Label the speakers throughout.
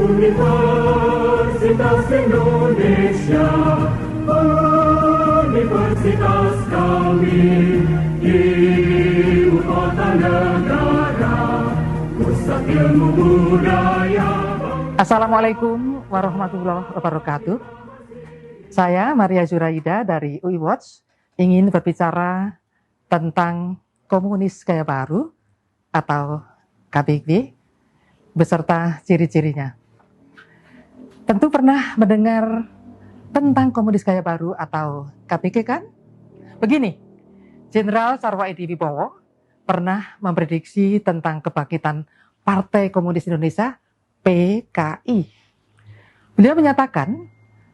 Speaker 1: Universitas Indonesia, Universitas kami, ibu kota negara, pusat ilmu budaya.
Speaker 2: Assalamualaikum warahmatullahi wabarakatuh. Saya Maria Zuraida dari UI Watch ingin berbicara tentang komunis gaya baru atau KBG beserta ciri-cirinya. Tentu pernah mendengar tentang komunis gaya baru atau KBG kan? Begini, Jenderal Sarwo Edi Wibowo pernah memprediksi tentang kebangkitan Partai Komunis Indonesia PKI. Beliau menyatakan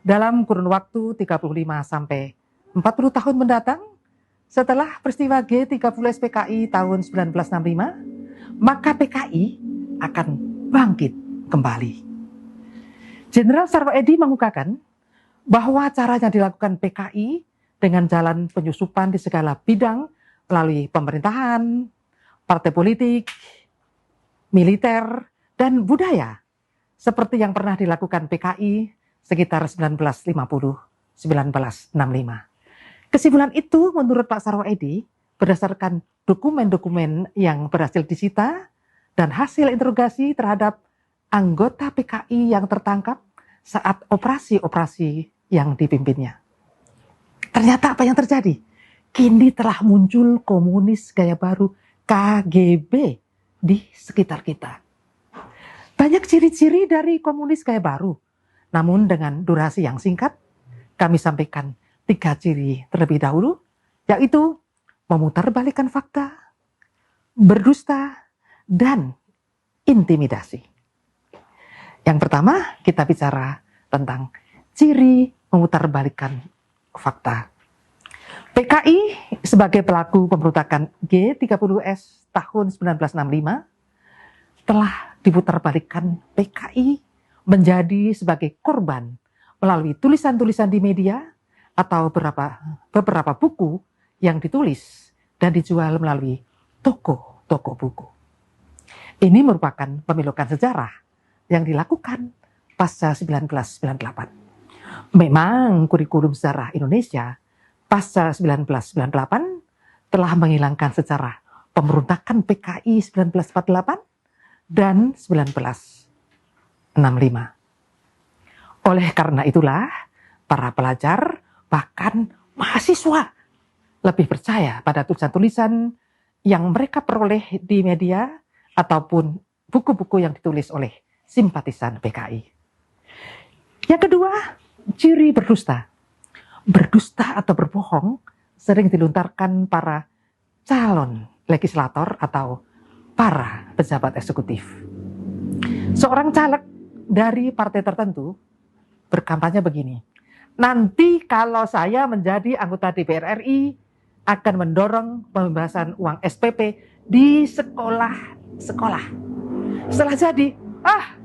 Speaker 2: dalam kurun waktu 35 sampai 40 tahun mendatang setelah peristiwa G30 SPKI tahun 1965, maka PKI akan bangkit kembali. Jenderal Sarwo Edi mengungkapkan bahwa caranya dilakukan PKI dengan jalan penyusupan di segala bidang melalui pemerintahan, partai politik, militer, dan budaya seperti yang pernah dilakukan PKI sekitar 1950-1965. Kesimpulan itu menurut Pak Sarwo Edi berdasarkan dokumen-dokumen yang berhasil disita dan hasil interogasi terhadap anggota PKI yang tertangkap saat operasi-operasi yang dipimpinnya. Ternyata apa yang terjadi? Kini telah muncul komunis gaya baru KGB di sekitar kita. Banyak ciri-ciri dari komunis gaya baru, namun dengan durasi yang singkat, kami sampaikan 3 ciri terlebih dahulu, yaitu memutarbalikkan fakta, berdusta, dan intimidasi. Yang pertama, kita bicara tentang ciri memutarbalikkan fakta. PKI sebagai pelaku pemberontakan G30S tahun 1965 telah diputarbalikkan PKI menjadi sebagai korban melalui tulisan-tulisan di media atau beberapa buku yang ditulis dan dijual melalui toko-toko buku. Ini merupakan pemilukan sejarah yang dilakukan pasca 1998. Memang kurikulum sejarah Indonesia pasca 1998 telah menghilangkan sejarah pemberontakan PKI 1948 dan 1965. Oleh karena itulah, para pelajar bahkan mahasiswa lebih percaya pada tulisan-tulisan yang mereka peroleh di media ataupun buku-buku yang ditulis oleh simpatisan PKI. Yang kedua, ciri berdusta. Berdusta atau berbohong sering dilontarkan para calon legislator atau para pejabat eksekutif. Seorang caleg dari partai tertentu berkampanye begini, nanti kalau saya menjadi anggota DPR RI akan mendorong pembebasan uang SPP di sekolah-sekolah. Setelah jadi,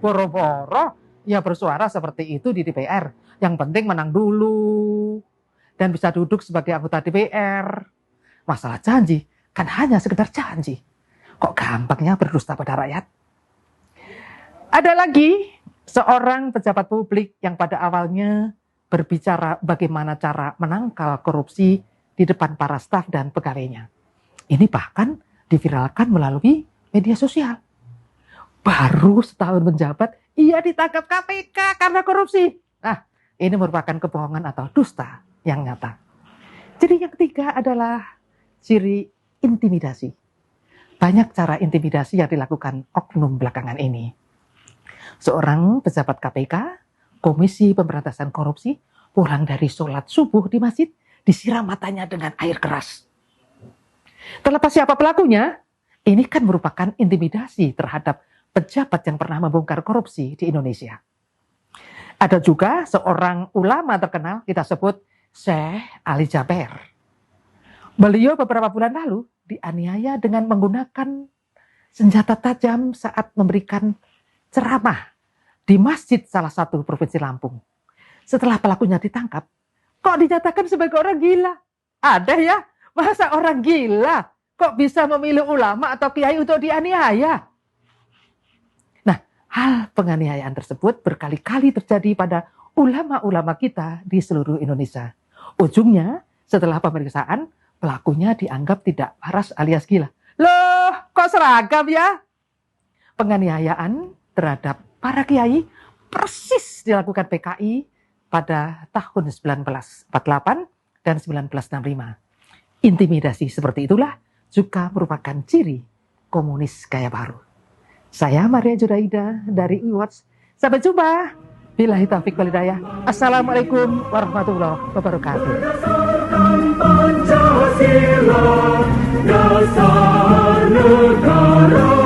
Speaker 2: boro-boro ya bersuara seperti itu di DPR. Yang penting menang dulu dan bisa duduk sebagai anggota DPR. Masalah janji kan hanya sekedar janji. Kok gampangnya berdusta pada rakyat? Ada lagi seorang pejabat publik yang pada awalnya berbicara bagaimana cara menangkal korupsi di depan para staf dan pegawainya. Ini bahkan diviralkan melalui media sosial. Baru setahun menjabat, ia ditangkap KPK karena korupsi. Nah, ini merupakan kebohongan atau dusta yang nyata. Jadi yang ketiga adalah ciri intimidasi. Banyak cara intimidasi yang dilakukan oknum belakangan ini. Seorang pejabat KPK, Komisi Pemberantasan Korupsi, pulang dari sholat subuh di masjid, disiram matanya dengan air keras. Terlepas siapa pelakunya, ini kan merupakan intimidasi terhadap pejabat yang pernah membongkar korupsi di Indonesia. Ada juga seorang ulama terkenal, kita sebut Syekh Ali Jaber. Beliau beberapa bulan lalu dianiaya dengan menggunakan senjata tajam saat memberikan ceramah di masjid salah satu provinsi Lampung. Setelah pelakunya ditangkap, kok dinyatakan sebagai orang gila? Ada ya? Masa orang gila kok bisa memilih ulama atau kiai untuk dianiaya? Nah, Hal penganiayaan tersebut berkali-kali terjadi pada ulama-ulama kita di seluruh Indonesia. Ujungnya, setelah pemeriksaan, pelakunya dianggap tidak waras alias gila. Loh, kok seragam ya? Penganiayaan terhadap para kiai persis dilakukan PKI pada tahun 1948 dan 1965. Intimidasi seperti itulah juga merupakan ciri komunis gaya baru. Saya Maria Juraida dari iWatch. Sampai jumpa. Billahi taufiq wal hidayah. Assalamualaikum warahmatullahi wabarakatuh.
Speaker 1: Berdasarkan Pancasila, dasar negara.